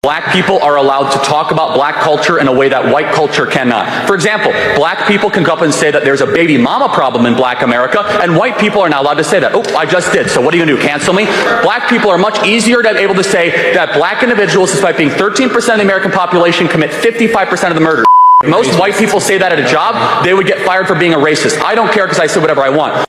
Black people are allowed to talk about black culture in a way that white culture cannot. For example, black people can go up and say that there's a baby mama problem in black America, and white people are not allowed to say that. Oh, I just did, so what are you gonna do, cancel me? Black people are much easier to be able to say that black individuals, despite being 13% of the American population, commit 55% of the murders. Most white people say that at a job, they would get fired for being a racist. I don't care because I say whatever I want.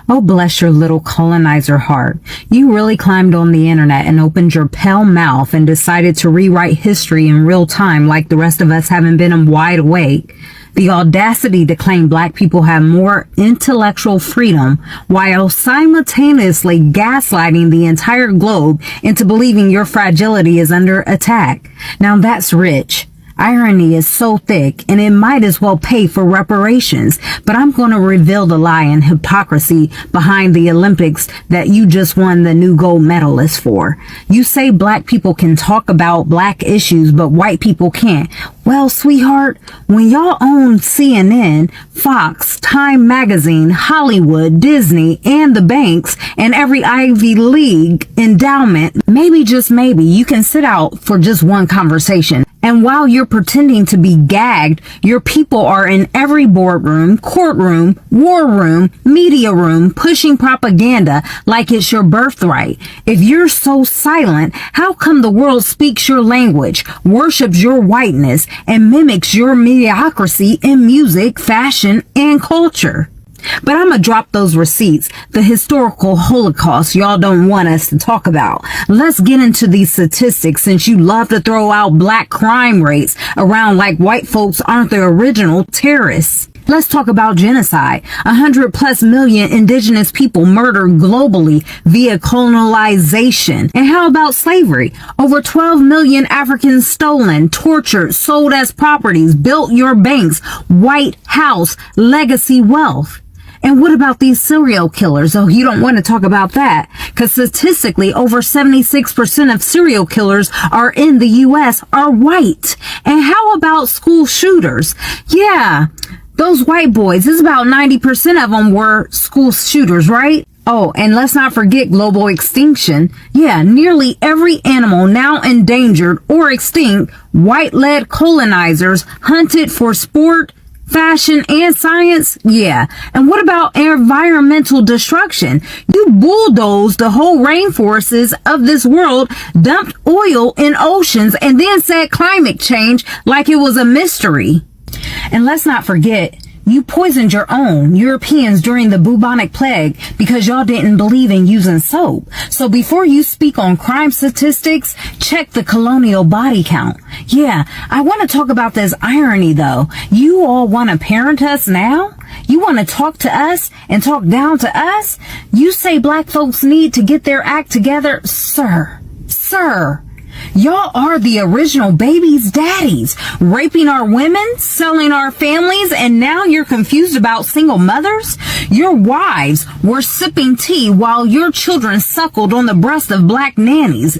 Oh, bless your little colonizer heart. You really climbed on the internet and opened your pale mouth and decided to rewrite history in real time like the rest of us haven't been wide awake. The audacity to claim black people have more intellectual freedom while simultaneously gaslighting the entire globe into believing your fragility is under attack. Now that's rich. Irony is so thick, and it might as well pay for reparations. But I'm going to reveal the lie and hypocrisy behind the Olympics that you just won the new gold medalist for. You say black people can talk about black issues, but white people can't. Well, sweetheart, when y'all own CNN, Fox, Time Magazine, Hollywood, Disney, and the banks, and every Ivy League endowment, maybe, just maybe, you can sit out for just one conversation. And while you're pretending to be gagged, your people are in every boardroom, courtroom, war room, media room, pushing propaganda like it's your birthright. If you're so silent, how come the world speaks your language, worships your whiteness, and mimics your mediocrity in music, fashion, and culture? But I'm gonna drop those receipts, the historical Holocaust y'all don't want us to talk about. Let's get into these statistics, since you love to throw out black crime rates around like white folks aren't the original terrorists. Let's talk about genocide. 100+ million indigenous people murdered globally via colonization. And how about slavery? Over 12 million Africans stolen, tortured, sold as properties, built your banks, White House, legacy wealth. And what about these serial killers? Oh, you don't want to talk about that. Because statistically, over 76% of serial killers are in the U.S. are white. And how about school shooters? Yeah, those white boys, it's about 90% of them were school shooters, right? Oh, and let's not forget global extinction. Yeah, nearly every animal now endangered or extinct, white-led colonizers hunted for sport, fashion, and science. Yeah. And what about environmental destruction? You bulldozed the whole rainforests of this world, dumped oil in oceans, and then said climate change like it was a mystery. And let's not forget, you poisoned your own Europeans during the bubonic plague because y'all didn't believe in using soap. So before you speak on crime statistics, check the colonial body count. Yeah, I want to talk about this irony though. You all want to parent us now? You want to talk to us and talk down to us? You say black folks need to get their act together? Sir. Y'all are the original baby's daddies, raping our women, selling our families, and now you're confused about single mothers? Your wives were sipping tea while your children suckled on the breast of black nannies.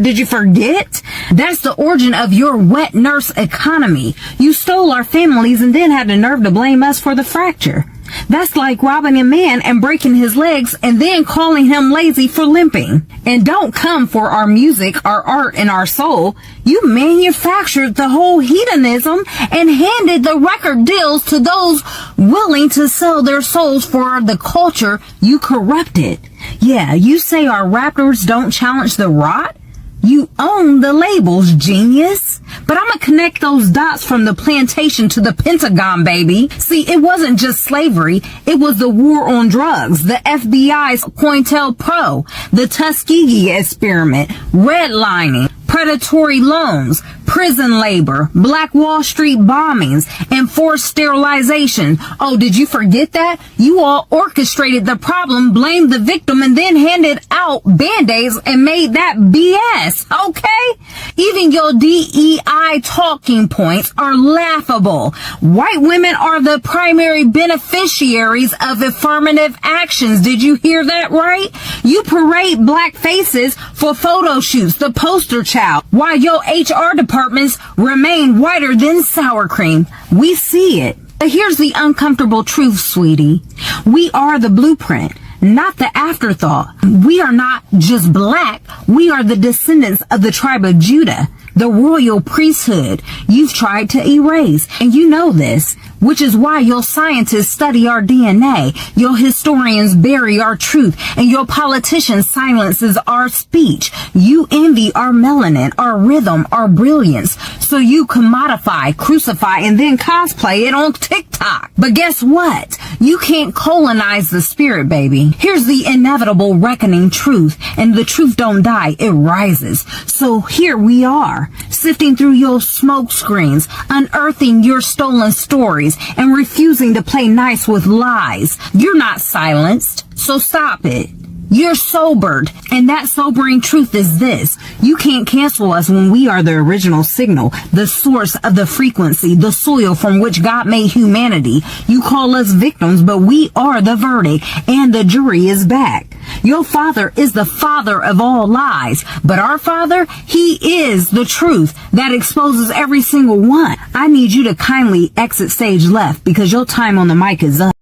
Did you forget? That's the origin of your wet nurse economy. You stole our families and then had the nerve to blame us for the fracture. That's like robbing a man and breaking his legs and then calling him lazy for limping. And don't come for our music, our art, and our soul. You manufactured the whole hedonism and handed the record deals to those willing to sell their souls for the culture you corrupted. Yeah, you say our rappers don't challenge the rot? You own the labels, genius. But I'm gonna connect those dots from the plantation to the Pentagon, baby. See, it wasn't just slavery. It was the war on drugs, the FBI's COINTELPRO, the Tuskegee experiment, redlining, predatory loans, prison labor, Black Wall Street bombings, and forced sterilization. Oh, did you forget that? You all orchestrated the problem, blamed the victim, and then handed out band-aids and made that BS, okay? Even your DEI talking points are laughable. White women are the primary beneficiaries of affirmative actions. Did you hear that right? You parade black faces for photo shoots, the poster child, while your HR departments remain whiter than sour cream. We see it. But here's the uncomfortable truth, sweetie. We are the blueprint. not the afterthought. We are not just black. We are the descendants of the tribe of Judah, the royal priesthood you've tried to erase. And you know this, which is why your scientists study our DNA, your historians bury our truth, and your politicians silences our speech. You envy our melanin, our rhythm, our brilliance, so you commodify, crucify, and then cosplay it on TikTok. But guess what? You can't colonize the spirit, baby. Here's the inevitable reckoning truth, and the truth don't die, it rises. So here we are, sifting through your smoke screens, unearthing your stolen stories, and refusing to play nice with lies. You're not silenced, so stop it. You're sobered, and that sobering truth is this. You can't cancel us when we are the original signal, the source of the frequency, the soil from which God made humanity. You call us victims, but we are the verdict, and the jury is back. Your father is the father of all lies, but our father, he is the truth that exposes every single one. I need you to kindly exit stage left because your time on the mic is up.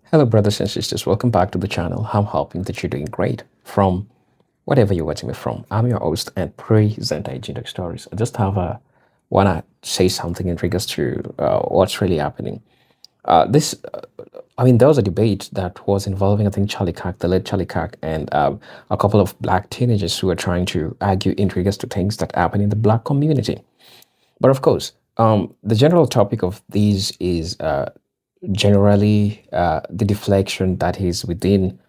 Hello brothers and sisters, welcome back to the channel. I'm hoping that you're doing great from whatever you're watching me from. I'm your host and presenter Agent Stories. I just want to say something in regards to what's really happening. There was a debate that was involving, I think, Charlie Kirk, the late Charlie Kirk, and a couple of black teenagers who were trying to argue in regards to things that happen in the black community. But of course, the general topic of these is generally the deflection that is within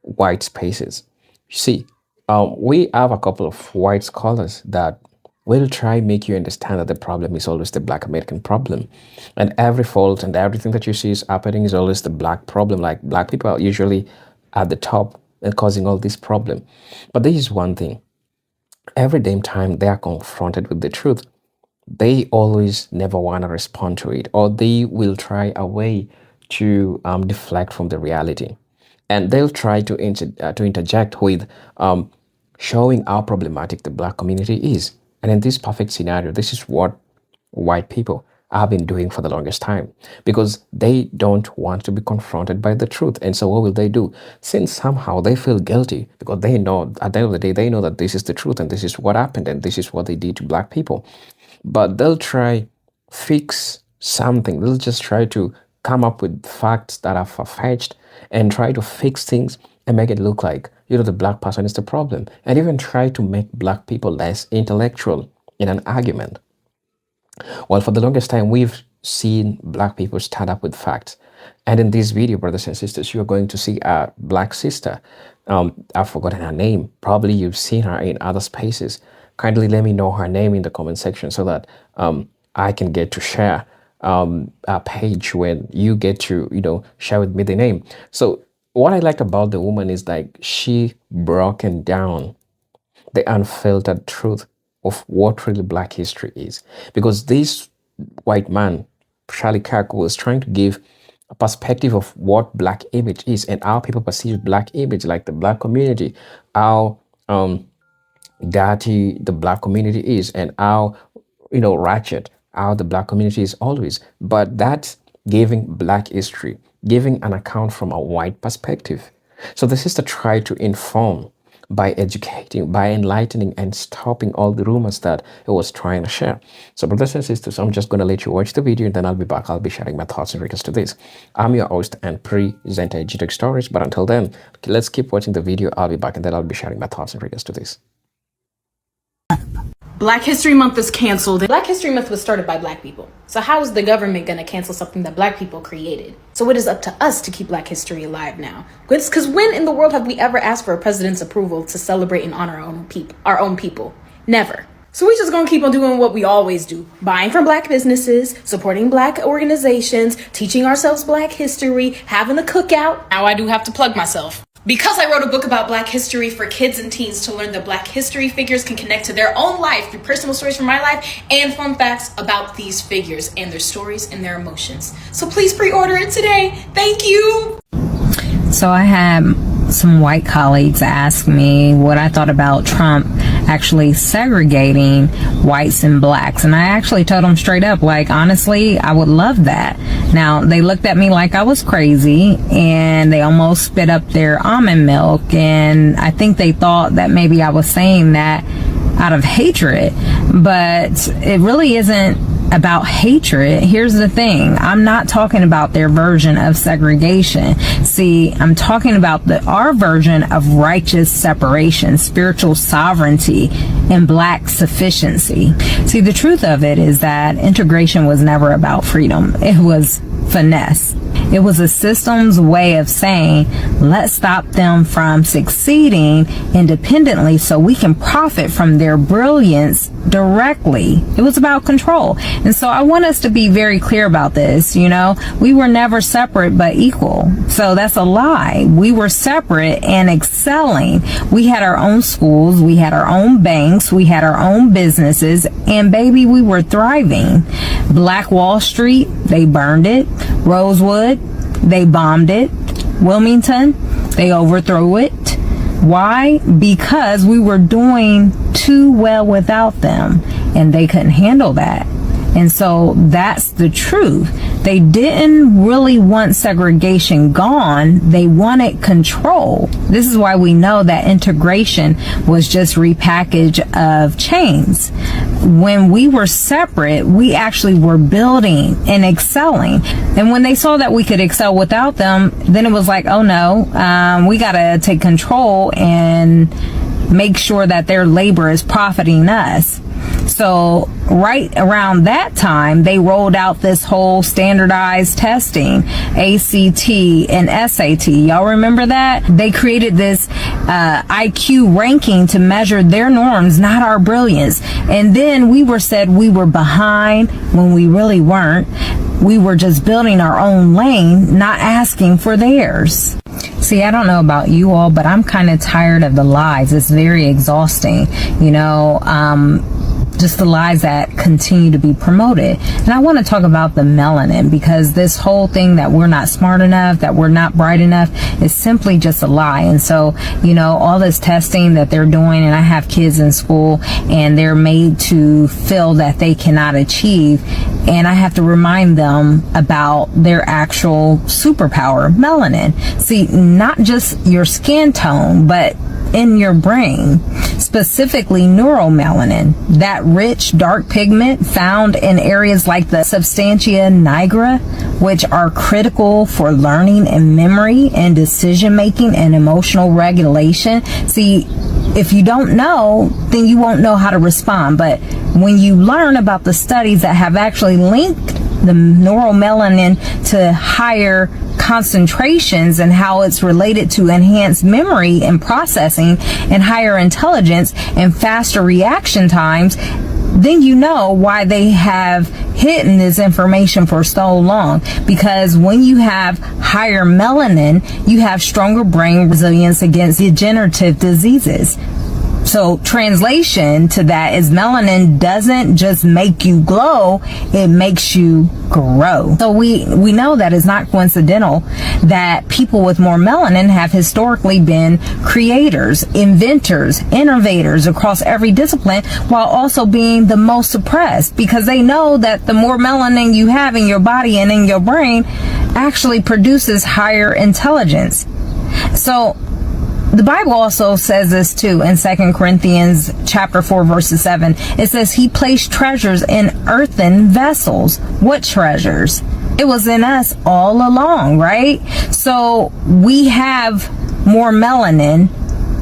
white spaces. You see, we have a couple of white scholars that will try make you understand that the problem is always the black American problem, and every fault and everything that you see is happening is always the black problem. Like black people are usually at the top and causing all this problem. But there is one thing: every damn time they are confronted with the truth, they always never want to respond to it, or they will try a way to deflect from the reality, and they'll try to interject with showing how problematic the black community is. And in this perfect scenario, this is what white people have been doing for the longest time, because they don't want to be confronted by the truth. And so what will they do? Since somehow they feel guilty, because they know at the end of the day, they know that this is the truth and this is what happened and this is what they did to black people. But they'll try fix something. They'll just try to come up with facts that are far-fetched and try to fix things and make it look like, the black person is the problem, and even try to make black people less intellectual in an argument. Well, for the longest time, we've seen black people stand up with facts. And in this video, brothers and sisters, you're going to see a black sister. I've forgotten her name. Probably you've seen her in other spaces. Kindly let me know her name in the comment section so that I can get to share a page when you get to, share with me the name. So what I like about the woman is like she broken down the unfiltered truth of what really black history is. Because this white man, Charlie Kirk, was trying to give a perspective of what black image is and how people perceive black image, like the black community, how dirty the black community is, and how ratchet how the black community is always. But that's giving black history, giving an account from a white perspective. So the sister tried to inform by educating, by enlightening, and stopping all the rumors that it was trying to share. So brothers and sisters, I'm just going to let you watch the video and then I'll be back. I'll be sharing my thoughts in regards to this. I'm your host and presenter Fugitive Stories, but until then, let's keep watching the video. I'll be back and then I'll be sharing my thoughts in regards to this. Black History Month is canceled. Black History Month was started by black people. So how is the government going to cancel something that black people created? So it is up to us to keep black history alive now. Because when in the world have we ever asked for a president's approval to celebrate and honor our own people? Never. So we're just going to keep on doing what we always do. Buying from black businesses, supporting black organizations, teaching ourselves black history, having a cookout. Now I do have to plug myself. Because I wrote a book about black history for kids and teens to learn that black history figures can connect to their own life through personal stories from my life and fun facts about these figures and their stories and their emotions. So please pre-order it today. Thank you. So I had some white colleagues ask me what I thought about Trump actually segregating whites and blacks. And I actually told them straight up, like, honestly, I would love that. Now, they looked at me like I was crazy, and they almost spit up their almond milk, and I think they thought that maybe I was saying that out of hatred, but it really isn't about hatred. Here's the thing. I'm not talking about their version of segregation. See, I'm talking about our version of righteous separation, spiritual sovereignty, and black sufficiency. See, the truth of it is that integration was never about freedom. It was finesse. It was a system's way of saying, let's stop them from succeeding independently so we can profit from their brilliance directly. It was about control. And so I want us to be very clear about this. You know, we were never separate but equal. So that's a lie. We were separate and excelling. We had our own schools. We had our own banks. We had our own businesses. And baby, we were thriving. Black Wall Street, they burned it. Rosewood, they bombed it. Wilmington, they overthrew it. Why? Because we were doing too well without them, and they couldn't handle that. And so that's the truth. They didn't really want segregation gone. They wanted control. This is why we know that integration was just repackage of chains. When we were separate, we actually were building and excelling. And when they saw that we could excel without them, then it was like, oh no, we got to take control and make sure that their labor is profiting us. So right around that time, they rolled out this whole standardized testing, ACT and SAT. Y'all remember that? They created this IQ ranking to measure their norms, not our brilliance. And then we were said we were behind when we really weren't. We were just building our own lane, not asking for theirs. See, I don't know about you all, but I'm kind of tired of the lies. It's very exhausting, you know, just the lies that continue to be promoted. And I want to talk about the melanin, because this whole thing that we're not smart enough, that we're not bright enough, is simply just a lie. And so, you know, all this testing that they're doing, and I have kids in school, and they're made to feel that they cannot achieve. And I have to remind them about their actual superpower, melanin. See, not just your skin tone, but in your brain, specifically neuromelanin, that rich dark pigment found in areas like the substantia nigra, which are critical for learning and memory and decision making and emotional regulation. See, if you don't know, then you won't know how to respond. But when you learn about the studies that have actually linked the neuromelanin to higher concentrations and how it's related to enhanced memory and processing and higher intelligence and faster reaction times, then you know why they have hidden this information for so long. Because when you have higher melanin, you have stronger brain resilience against degenerative diseases. So translation to that is melanin doesn't just make you glow, it makes you grow. So we know that it's not coincidental that people with more melanin have historically been creators, inventors, innovators across every discipline, while also being the most suppressed, because they know that the more melanin you have in your body and in your brain actually produces higher intelligence. So the Bible also says this too in 2 Corinthians chapter 4 verses 7. It says he placed treasures in earthen vessels. What treasures? It was in us all along, right? So we have more melanin,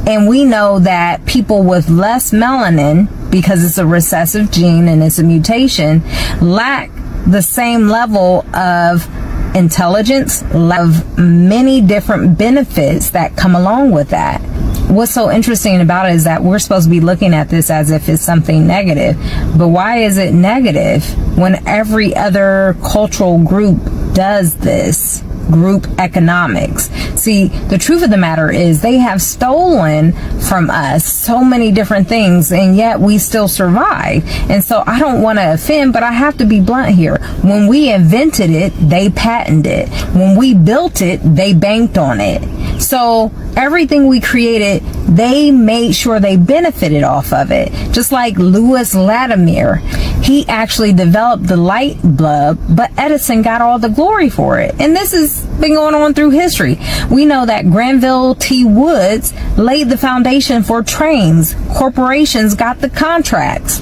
and we know that people with less melanin, because it's a recessive gene and it's a mutation, lack the same level of intelligence, of many different benefits that come along with that. What's so interesting about it is that we're supposed to be looking at this as if it's something negative. But why is it negative when every other cultural group does this? Group economics. See, the truth of the matter is they have stolen from us so many different things, and yet we still survive. And so I don't want to offend, but I have to be blunt here. When we invented it, they patented it. When we built it, they banked on it. So everything we created, they made sure they benefited off of it. Just like Louis Latimer, he actually developed the light bulb, but Edison got all the glory for it. And this has been going on through history. We know that Granville T. Woods laid the foundation for trains. Corporations got the contracts.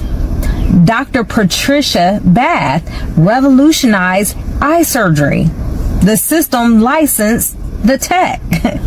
Dr. Patricia Bath revolutionized eye surgery. The system licensed the tech.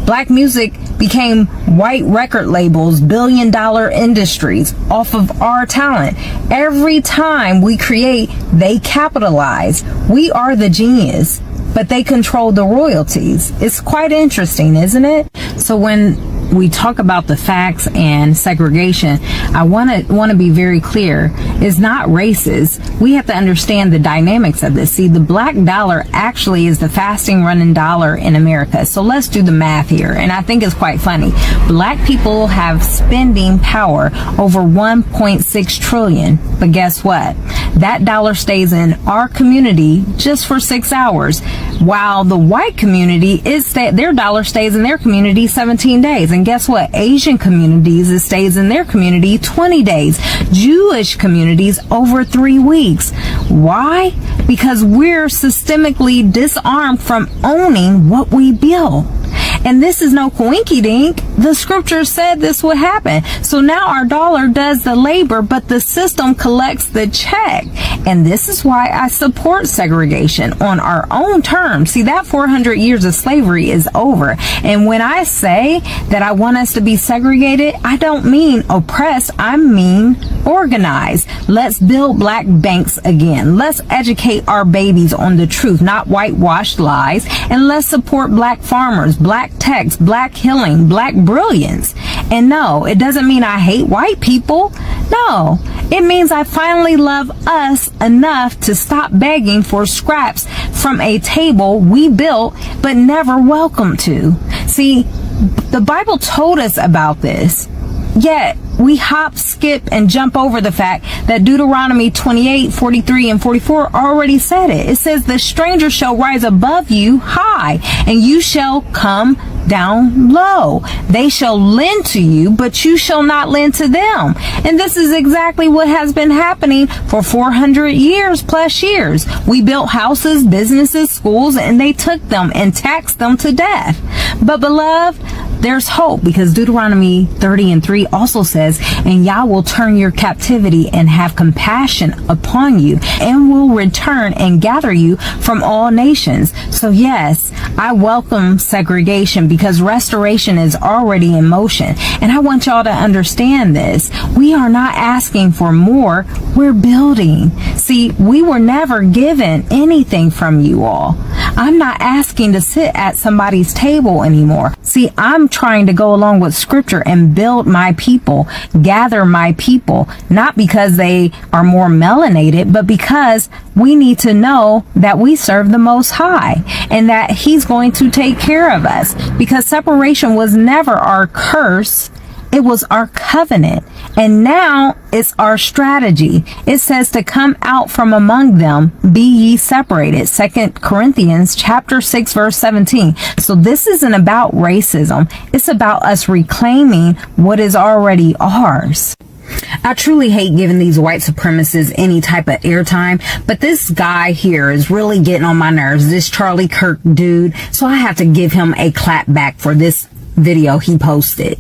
Black music became white record labels, billion-dollar industries off of our talent. Every time we create, they capitalize. We are the genius, but they control the royalties. It's quite interesting, isn't it? So when we talk about the facts and segregation, I want to be very clear. It's not racist. We have to understand the dynamics of this. See, the black dollar actually is the fastest running dollar in America. So let's do the math here. And I think it's quite funny. Black people have spending power over 1.6 trillion. But guess what? That dollar stays in our community just for 6 hours, while the white community their dollar stays in their community 17 days. And guess what? Asian communities, it stays in their community 20 days. Jewish communities over 3 weeks. Why? Because we're systemically disarmed from owning what we build. And this is no coinky dink. The scripture said this would happen. So now our dollar does the labor, but the system collects the check. And this is why I support segregation on our own terms. See, that 400 years of slavery is over. And when I say that I want us to be segregated, I don't mean oppressed. I mean organized. Let's build black banks again. Let's educate our babies on the truth, not whitewashed lies. And let's support black farmers, black techs, black healing, black brilliance. And no, it doesn't mean I hate white people. No, it means I finally love us enough to stop begging for scraps from a table we built but never welcomed to. See, the Bible told us about this. Yet we hop, skip, and jump over the fact that Deuteronomy 28, 43, and 44 already said it. It says, the stranger shall rise above you high, and you shall come down low. They shall lend to you, but you shall not lend to them. And this is exactly what has been happening for 400 years plus years. We built houses, businesses, schools, and they took them and taxed them to death. But beloved, there's hope, because Deuteronomy 30 and 3 also says, and Yah will turn your captivity and have compassion upon you, and will return and gather you from all nations. So yes, I welcome segregation, because restoration is already in motion. And I want y'all to understand this. We are not asking for more, we're building. See, we were never given anything from you all. I'm not asking to sit at somebody's table anymore. See, I'm trying to go along with scripture and build my people, gather my people, not because they are more melanated, but because we need to know that we serve the Most High and that He's going to take care of us, because separation was never our curse. It was our covenant. And now it's our strategy. It says to come out from among them, be ye separated. 2 Corinthians chapter 6, verse 17. So this isn't about racism. It's about us reclaiming what is already ours. I truly hate giving these white supremacists any type of airtime, but this guy here is really getting on my nerves, this Charlie Kirk dude. So I have to give him a clap back for this video he posted.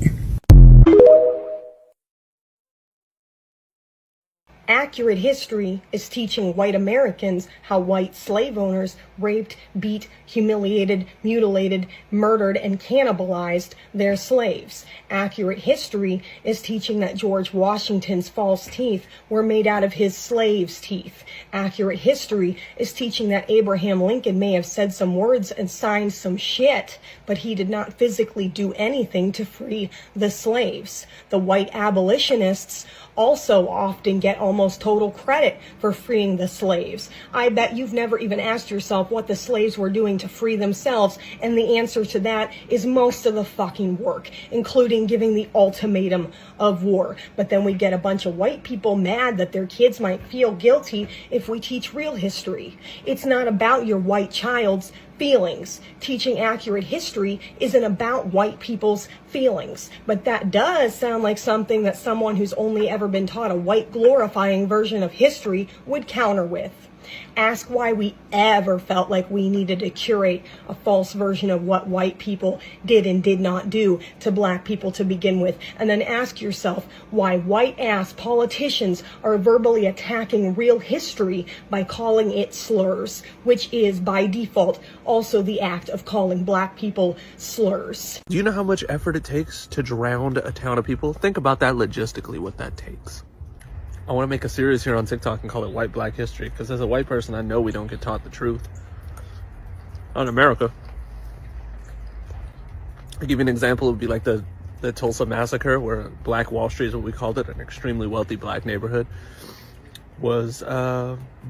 Accurate history is teaching white Americans how white slave owners raped, beat, humiliated, mutilated, murdered, and cannibalized their slaves. Accurate history is teaching that George Washington's false teeth were made out of his slaves' teeth. Accurate history is teaching that Abraham Lincoln may have said some words and signed some shit, but he did not physically do anything to free the slaves. The white abolitionists also often get almost total credit for freeing the slaves. I bet you've never even asked yourself what the slaves were doing to free themselves, and the answer to that is most of the fucking work, including giving the ultimatum of war. But then we get a bunch of white people mad that their kids might feel guilty if we teach real history. It's not about your white child's feelings. Teaching accurate history isn't about white people's feelings, but that does sound like something that someone who's only ever been taught a white glorifying version of history would counter with. Ask why we ever felt like we needed to curate a false version of what white people did and did not do to black people to begin with. And then ask yourself why white-ass politicians are verbally attacking real history by calling it slurs, which is, by default, also the act of calling black people slurs. Do you know how much effort it takes to drown a town of people? Think about that logistically, what that takes. I want to make a series here on TikTok and call it White Black History, because as a white person, I know we don't get taught the truth. Not in America. I'll give you an example. It would be like the Tulsa Massacre, where Black Wall Street is what we called it, an extremely wealthy black neighborhood, was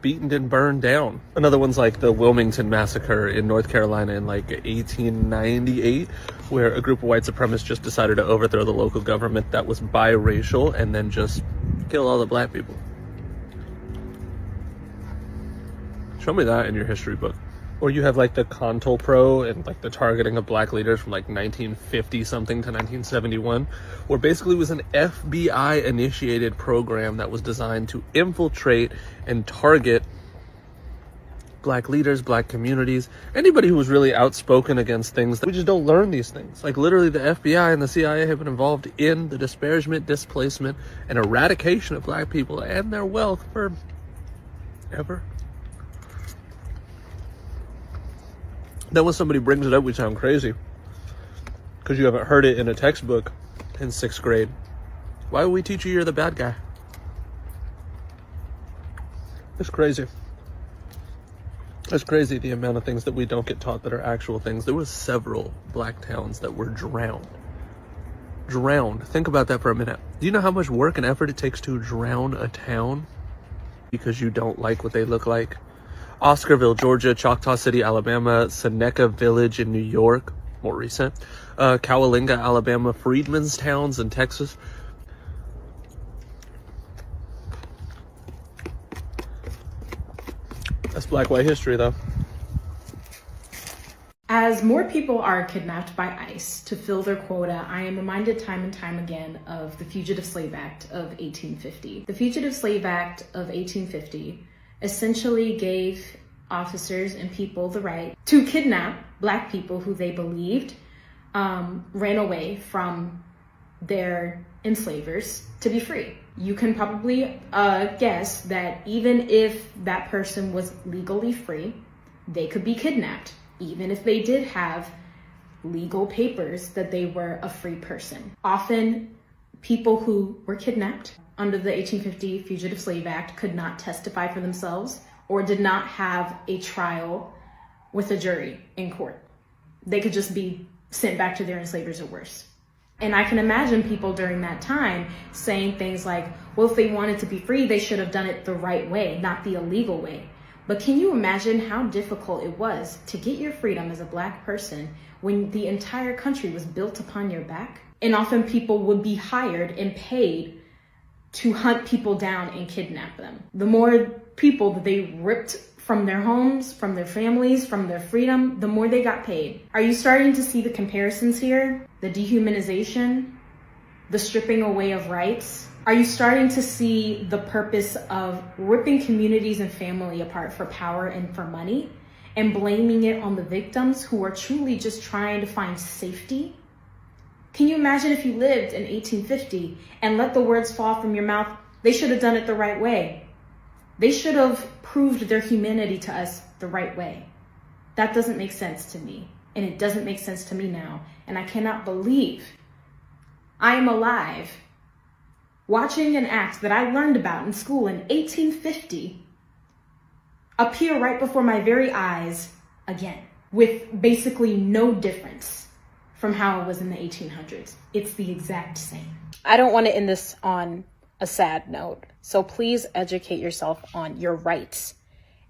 beaten and burned down. Another one's like the Wilmington Massacre in North Carolina in like 1898, where a group of white supremacists just decided to overthrow the local government that was biracial and then just kill all the black people. Show me that in your history book. Or you have like the CONTOPRO and like the targeting of black leaders from like 1950 something to 1971, where basically it was an FBI initiated program that was designed to infiltrate and target black leaders, black communities, anybody who was really outspoken against things. We just don't learn these things. Like literally the FBI and the CIA have been involved in the disparagement, displacement, and eradication of black people and their wealth for ever. Then when somebody brings it up, we sound crazy because you haven't heard it in a textbook in 6th grade. Why would we teach you you're the bad guy? It's crazy. It's crazy the amount of things that we don't get taught that are actual things. There were several black towns that were drowned. Drowned. Think about that for a minute. Do you know how much work and effort it takes to drown a town because you don't like what they look like? Oscarville, Georgia, Choctaw City, Alabama, Seneca Village in New York, more recent, Coalinga, Alabama, Freedmen's Towns in Texas. That's black-white history, though. As more people are kidnapped by ICE to fill their quota, I am reminded time and time again of the Fugitive Slave Act of 1850. The Fugitive Slave Act of 1850 essentially gave officers and people the right to kidnap black people who they believed ran away from their enslavers to be free. You can probably guess that even if that person was legally free, they could be kidnapped, even if they did have legal papers that they were a free person. Often, people who were kidnapped under the 1850 Fugitive Slave Act could not testify for themselves or did not have a trial with a jury in court. They could just be sent back to their enslavers or worse. And I can imagine people during that time saying things like, well, if they wanted to be free, they should have done it the right way, not the illegal way. But can you imagine how difficult it was to get your freedom as a black person when the entire country was built upon your back? And often people would be hired and paid to hunt people down and kidnap them. The more people that they ripped from their homes, from their families, from their freedom, the more they got paid. Are you starting to see the comparisons here? The dehumanization, the stripping away of rights? Are you starting to see the purpose of ripping communities and family apart for power and for money and blaming it on the victims who are truly just trying to find safety? Can you imagine if you lived in 1850 and let the words fall from your mouth, they should have done it the right way. They should have proved their humanity to us the right way. That doesn't make sense to me. And it doesn't make sense to me now. And I cannot believe I am alive watching an act that I learned about in school in 1850 appear right before my very eyes again, with basically no difference from how it was in the 1800s. It's the exact same. I don't want to end this on a sad note. So please educate yourself on your rights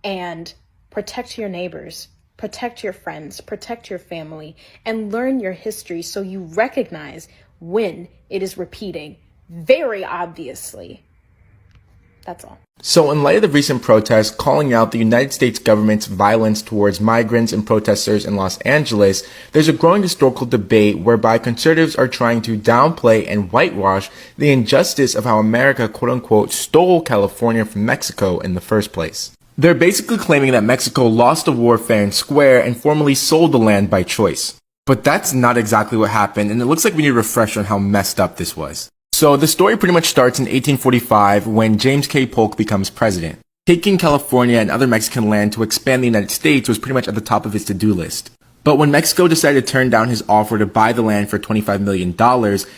and protect your neighbors, protect your friends, protect your family, and learn your history so you recognize when it is repeating very obviously. That's all. So in light of the recent protests calling out the United States government's violence towards migrants and protesters in Los Angeles, there's a growing historical debate whereby conservatives are trying to downplay and whitewash the injustice of how America quote-unquote stole California from Mexico in the first place. They're basically claiming that Mexico lost the war fair and square and formally sold the land by choice. But that's not exactly what happened, and it looks like we need a refresher on how messed up this was. So the story pretty much starts in 1845 when James K. Polk becomes president. Taking California and other Mexican land to expand the United States was pretty much at the top of his to-do list. But when Mexico decided to turn down his offer to buy the land for $25 million,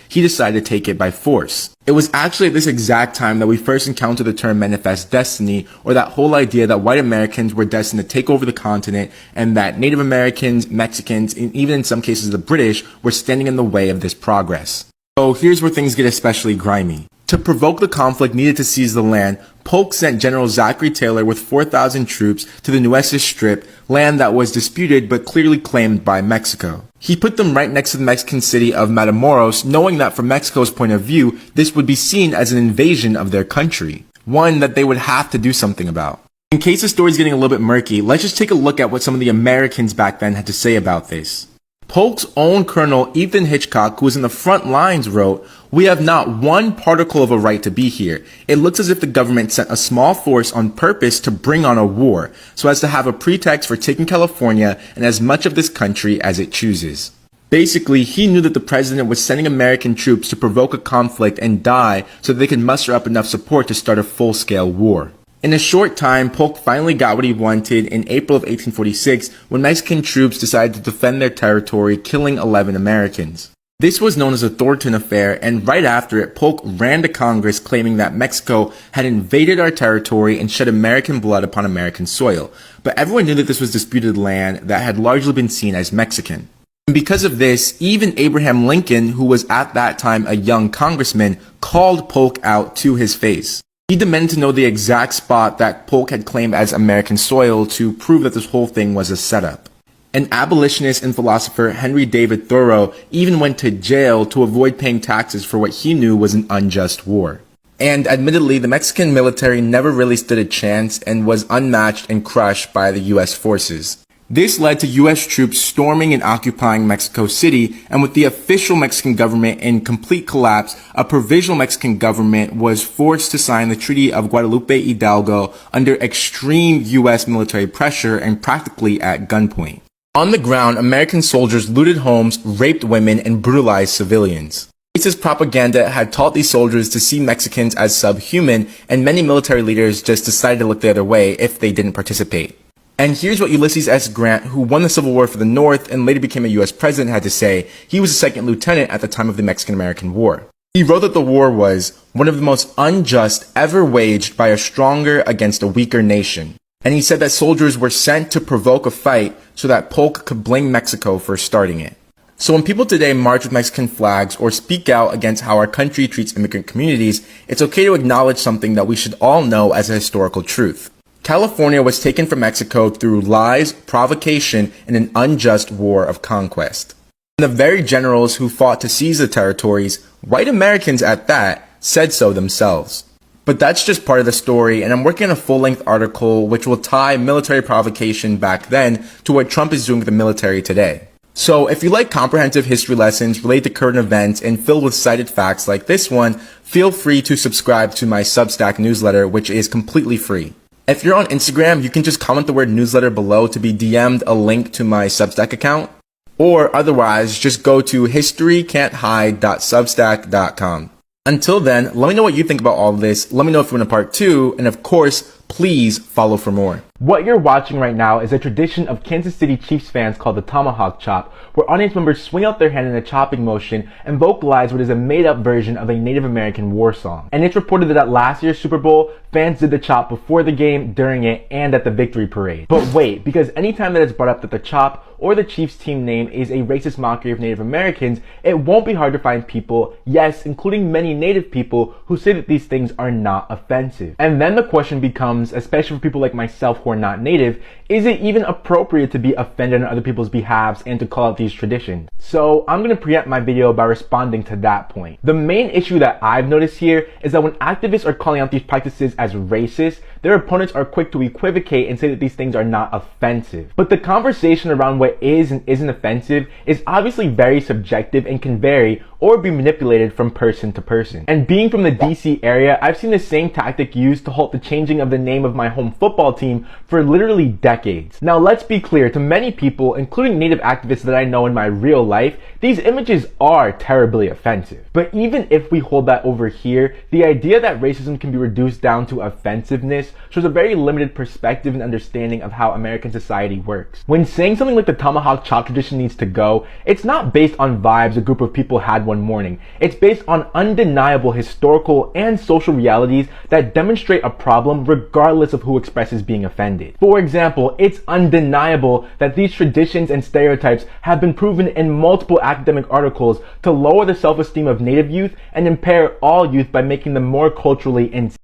he decided to take it by force. It was actually at this exact time that we first encountered the term manifest destiny, or that whole idea that white Americans were destined to take over the continent and that Native Americans, Mexicans, and even in some cases the British were standing in the way of this progress. So here's where things get especially grimy. To provoke the conflict needed to seize the land, Polk sent General Zachary Taylor with 4,000 troops to the Nueces Strip, land that was disputed but clearly claimed by Mexico. He put them right next to the Mexican city of Matamoros, knowing that from Mexico's point of view, this would be seen as an invasion of their country, one that they would have to do something about. In case the story's getting a little bit murky, let's just take a look at what some of the Americans back then had to say about this. Polk's own Colonel Ethan Hitchcock, who was in the front lines, wrote, "We have not one particle of a right to be here. It looks as if the government sent a small force on purpose to bring on a war, so as to have a pretext for taking California and as much of this country as it chooses." Basically, he knew that the president was sending American troops to provoke a conflict and die so that they could muster up enough support to start a full-scale war. In a short time, Polk finally got what he wanted in April of 1846 when Mexican troops decided to defend their territory, killing 11 Americans. This was known as the Thornton Affair, and right after it, Polk ran to Congress claiming that Mexico had invaded our territory and shed American blood upon American soil. But everyone knew that this was disputed land that had largely been seen as Mexican. And because of this, even Abraham Lincoln, who was at that time a young congressman, called Polk out to his face. He demanded to know the exact spot that Polk had claimed as American soil to prove that this whole thing was a setup. An abolitionist and philosopher, Henry David Thoreau, even went to jail to avoid paying taxes for what he knew was an unjust war. And admittedly, the Mexican military never really stood a chance and was unmatched and crushed by the US forces. This led to US troops storming and occupying Mexico City, and with the official Mexican government in complete collapse, a provisional Mexican government was forced to sign the Treaty of Guadalupe Hidalgo under extreme US military pressure and practically at gunpoint. On the ground, American soldiers looted homes, raped women, and brutalized civilians. Racist propaganda had taught these soldiers to see Mexicans as subhuman, and many military leaders just decided to look the other way if they didn't participate. And here's what Ulysses S. Grant, who won the Civil War for the North and later became a US president, had to say. He was a second lieutenant at the time of the Mexican-American War. He wrote that the war was one of the most unjust ever waged by a stronger against a weaker nation. And he said that soldiers were sent to provoke a fight so that Polk could blame Mexico for starting it. So when people today march with Mexican flags or speak out against how our country treats immigrant communities, it's okay to acknowledge something that we should all know as a historical truth. California was taken from Mexico through lies, provocation, and an unjust war of conquest. And the very generals who fought to seize the territories, white Americans at that, said so themselves. But that's just part of the story, and I'm working on a full-length article which will tie military provocation back then to what Trump is doing with the military today. So if you like comprehensive history lessons related to current events and filled with cited facts like this one, feel free to subscribe to my Substack newsletter, which is completely free. If you're on Instagram, you can just comment the word newsletter below to be DM'd a link to my Substack account. Or otherwise, just go to historycan'thide.substack.com. Until then, let me know what you think about all of this. Let me know if you want a part 2. And of course, please follow for more. What you're watching right now is a tradition of Kansas City Chiefs fans called the Tomahawk Chop, where audience members swing out their hand in a chopping motion and vocalize what is a made-up version of a Native American war song. And it's reported that at last year's Super Bowl, fans did the chop before the game, during it, and at the victory parade. But wait, because anytime that it's brought up that the chop or the Chiefs team name is a racist mockery of Native Americans, it won't be hard to find people, yes, including many Native people, who say that these things are not offensive. And then the question becomes, becomes, especially for people like myself who are not native, is it even appropriate to be offended on other people's behalves and to call out these traditions? So I'm going to preempt my video by responding to that point. The main issue that I've noticed here is that when activists are calling out these practices as racist, their opponents are quick to equivocate and say that these things are not offensive. But the conversation around what is and isn't offensive is obviously very subjective and can vary or be manipulated from person to person. And being from the DC area, I've seen the same tactic used to halt the changing of the name of my home football team for literally decades. Now let's be clear, to many people, including native activists that I know in my real life, these images are terribly offensive. But even if we hold that over here, the idea that racism can be reduced down to offensiveness shows a very limited perspective and understanding of how American society works. When saying something like the tomahawk chop tradition needs to go, it's not based on vibes a group of people had one morning. It's based on undeniable historical and social realities that demonstrate a problem regardless of who expresses being offended. For example, it's undeniable that these traditions and stereotypes have been proven in multiple academic articles to lower the self-esteem of Native youth and impair all youth by making them more culturally insane.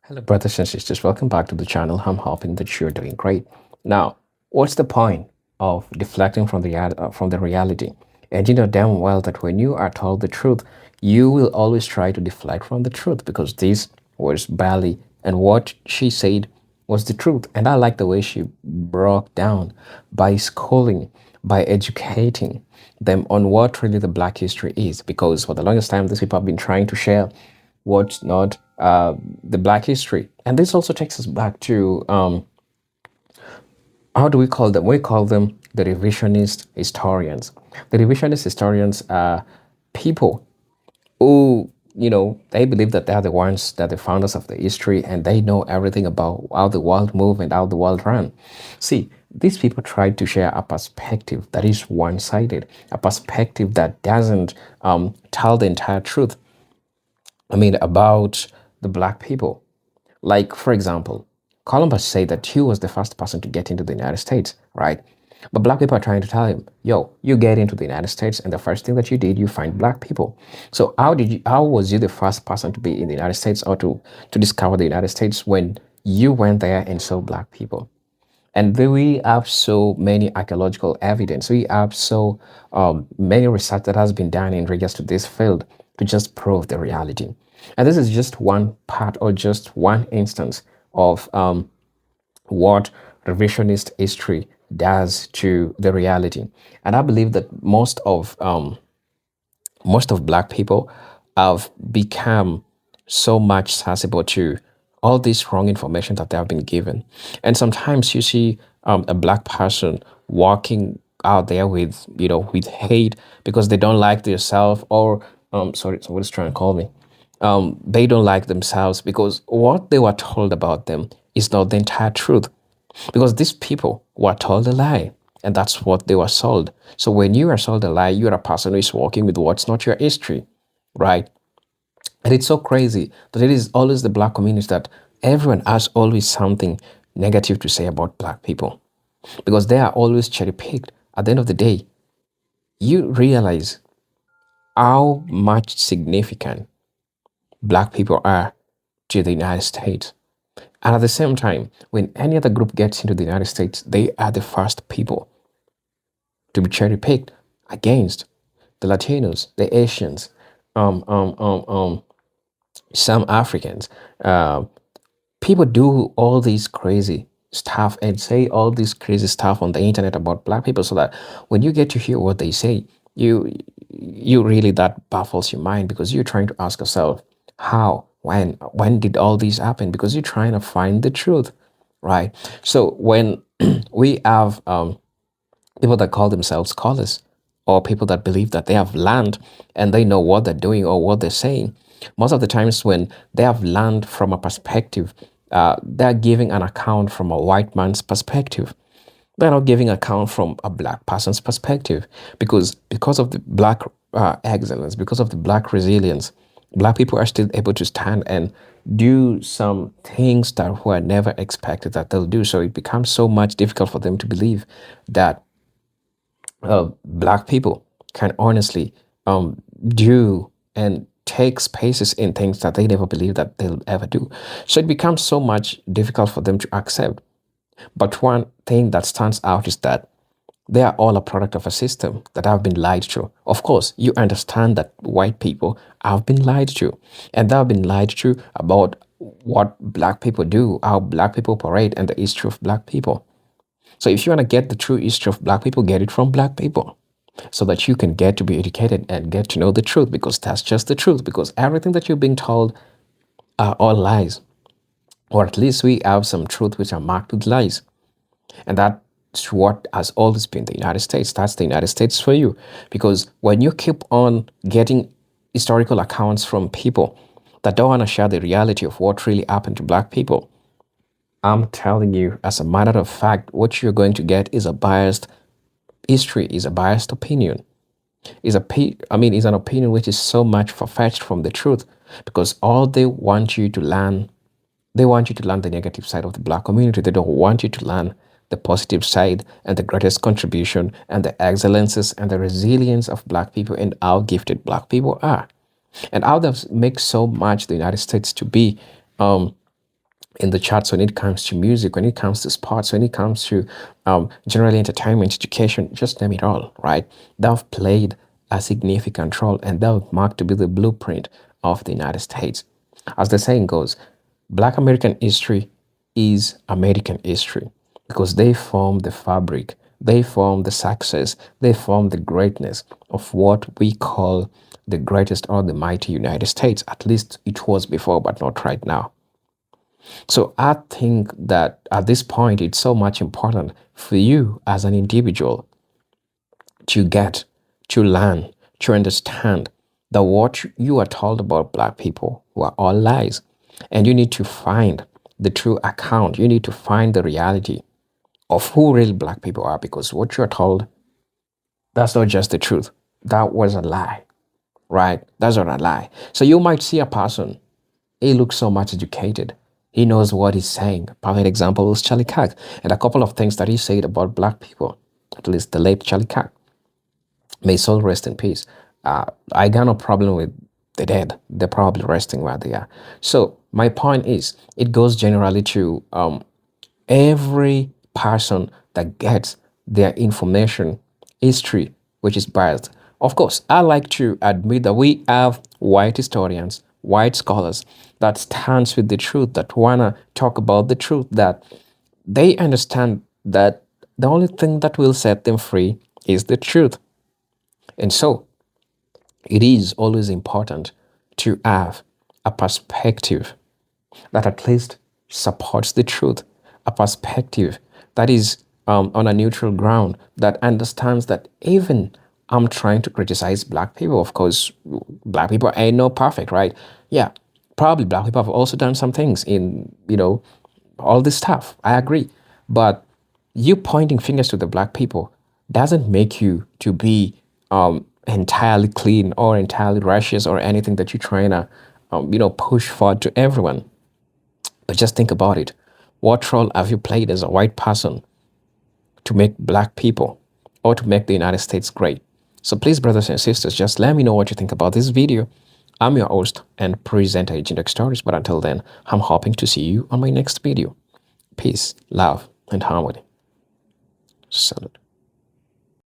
Hello brothers and sisters, welcome back to the channel. I'm hoping that you're doing great. Now, what's the point of deflecting from the reality? And you know damn well that when you are told the truth, you will always try to deflect from the truth, because this was Bali and what she said was the truth. And I like the way she broke down by schooling, by educating them on what really the Black history is, because for the longest time these people have been trying to share what's not the Black history. And this also takes us back to how do we call them? We call them the revisionist historians. The revisionist historians are people who, you know, they believe that they are the ones that are the founders of the history and they know everything about how the world moved and how the world ran. See, these people try to share a perspective that is one-sided, a perspective that doesn't tell the entire truth. I mean, about the Black people. Like, for example, Columbus said that he was the first person to get into the United States, right? But Black people are trying to tell him, yo, you get into the United States and the first thing that you did, you find Black people. So how was you the first person to be in the United States or to discover the United States when you went there and saw Black people? And we have so many archaeological evidence. We have so many research that has been done in regards to this field to just prove the reality. And this is just one part or just one instance of what revisionist history does to the reality. And I believe that most of Black people have become so much sensible to all this wrong information that they have been given. And sometimes you see a Black person walking out there with, you know, with hate because they don't like themselves, or sorry, somebody's trying to call me. They don't like themselves because what they were told about them is not the entire truth. Because these people were told a lie, and that's what they were sold. So when you are sold a lie, you're a person who is walking with what's not your history, right? And it's so crazy that it is always the Black community that everyone has always something negative to say about Black people, because they are always cherry-picked. At the end of the day, you realize how much significant Black people are to the United States. And at the same time, when any other group gets into the United States, they are the first people to be cherry-picked against the Latinos, the Asians, some Africans. People do all these crazy stuff and say all this crazy stuff on the internet about Black people, so that when you get to hear what they say, you really, that baffles your mind, because you're trying to ask yourself, how, when did all this happen? Because you're trying to find the truth, right? So when we have people that call themselves scholars, or people that believe that they have learned and they know what they're doing or what they're saying, most of the times when they have learned from a perspective, they're giving an account from a white man's perspective. They're not giving account from a Black person's perspective, because of the Black excellence, because of the Black resilience, Black people are still able to stand and do some things that were never expected that they'll do. So it becomes so much difficult for them to believe that Black people can honestly do and take spaces in things that they never believe that they'll ever do. So it becomes so much difficult for them to accept. But one thing that stands out is that they are all a product of a system that have been lied to. Of course, you understand that white people have been lied to, and they have been lied to about what black people do, how black people operate, and the history of black people. So if you want to get the true history of black people, get it from black people so that you can get to be educated and get to know the truth, because that's just the truth, because everything that you're being told are all lies, or at least we have some truth which are marked with lies. And that's what has always been the United States. That's the United States for you. Because when you keep on getting historical accounts from people that don't want to share the reality of what really happened to black people, I'm telling you, as a matter of fact, what you're going to get is a biased history, is a biased opinion. Is an opinion which is so much far-fetched from the truth, because all they want you to learn, they want you to learn the negative side of the black community. They don't want you to learn the positive side and the greatest contribution and the excellences and the resilience of black people and how gifted black people are, and how that makes so much the United States to be in the charts when it comes to music, when it comes to sports, when it comes to generally entertainment, education, just name it all, right? They've played a significant role, and they've marked to be the blueprint of the United States. As the saying goes, Black American history is American history, because they form the fabric, they form the success, they form the greatness of what we call the greatest or the mighty United States. At least it was before, but not right now. So I think that at this point, it's so much important for you as an individual to get, to learn, to understand that what you are told about black people were all lies. And you need to find the true account. You need to find the reality of who real black people are, because what you're told, that's not just the truth. That was a lie, right? That's not a lie. So you might see a person, he looks so much educated. He knows what he's saying. Perfect example is Charlie Kirk, and a couple of things that he said about black people, at least the late Charlie Kirk. May his soul rest in peace. I got no problem with the dead. They're probably resting where they are. So my point is, it goes generally to every person that gets their information, history, which is biased. Of course, I like to admit that we have white historians, white scholars that stands with the truth, that wanna talk about the truth, that they understand that the only thing that will set them free is the truth. And so it is always important to have a perspective that at least supports the truth, a perspective that is on a neutral ground, that understands that even I'm trying to criticize black people. Of course, black people ain't no perfect, right? Yeah, probably black people have also done some things in, all this stuff. I agree. But you pointing fingers to the black people doesn't make you to be entirely clean or entirely righteous or anything that you're trying to, push forward to everyone. But just think about it. What role have you played as a white person to make black people or to make the United States great? So please, brothers and sisters, just let me know what you think about this video. I'm your host and presenter, Agent Stories. But until then, I'm hoping to see you on my next video. Peace, love, and harmony. Salute.